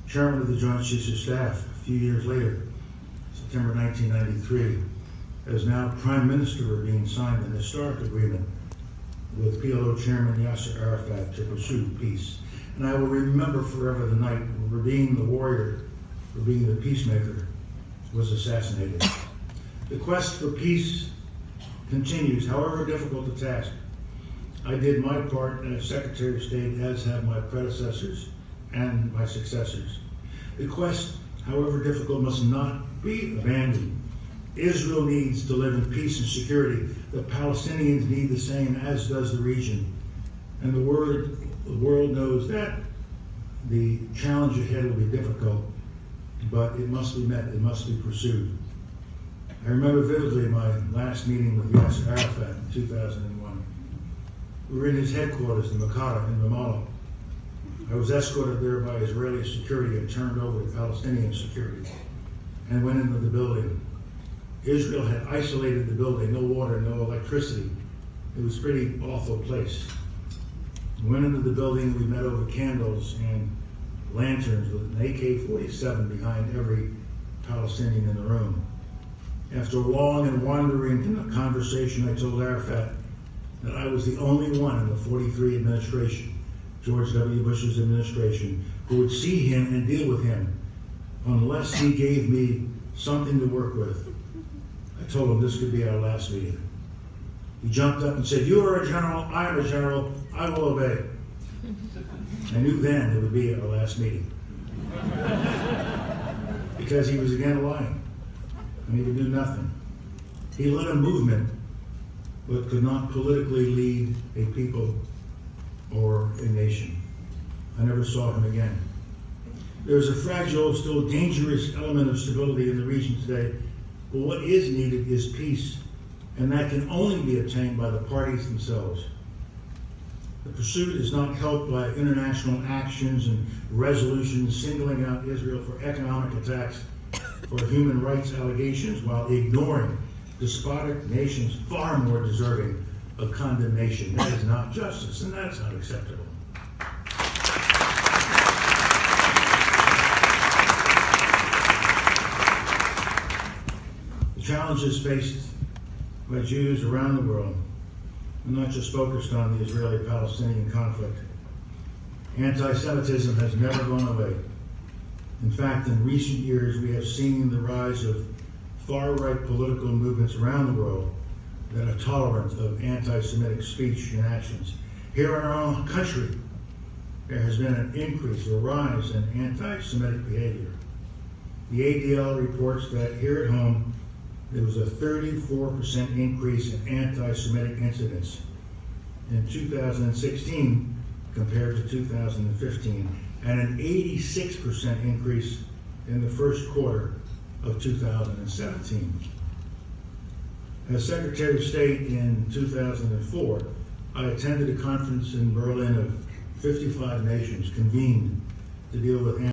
chairman of the Joint Chiefs of Staff a few years later, September 1993, as now Prime Minister Rabin signed an historic agreement with PLO Chairman Yasser Arafat to pursue peace. And I will remember forever the night when Rabin, the warrior, Rabin, the peacemaker, was assassinated. The quest for peace continues, however difficult the task. I did my part as Secretary of State, as have my predecessors and my successors. The quest, however difficult, must not be abandoned. Israel needs to live in peace and security. The Palestinians need the same, as does the region. And the world knows that. The challenge ahead will be difficult, but it must be met, it must be pursued. I remember vividly my last meeting with Yasser Arafat in 2001. We were in his headquarters in Makata in Ramallah. I was escorted there by Israeli security and turned over to Palestinian security and went into the building. Israel had isolated the building, no water, no electricity. It was a pretty awful place. We went into the building, we met over candles and lanterns with an AK-47 behind every Palestinian in the room. After a long and wandering conversation, I told Arafat that I was the only one in the 43 administration, George W. Bush's administration, who would see him and deal with him unless he gave me something to work with. I told him this could be our last meeting. He jumped up and said, "You are a general, I am a general, I will obey." I knew then it would be our last meeting. Because he was again lying, and he would do nothing. He led a movement, but could not politically lead a people or a nation. I never saw him again. There's a fragile, still dangerous element of stability in the region today. But what is needed is peace, and that can only be attained by the parties themselves. The pursuit is not helped by international actions and resolutions singling out Israel for economic attacks or human rights allegations while ignoring despotic nations far more deserving of condemnation. That is not justice, and that's not acceptable. Challenges faced by Jews around the world are not just focused on the Israeli-Palestinian conflict. Anti-Semitism has never gone away. In fact, in recent years, we have seen the rise of far-right political movements around the world that are tolerant of anti-Semitic speech and actions. Here in our own country, there has been an increase, a rise in anti-Semitic behavior. The ADL reports that here at home, there was a 34% increase in anti-Semitic incidents in 2016 compared to 2015, and an 86% increase in the first quarter of 2017. As Secretary of State in 2004, I attended a conference in Berlin of 55 nations convened to deal with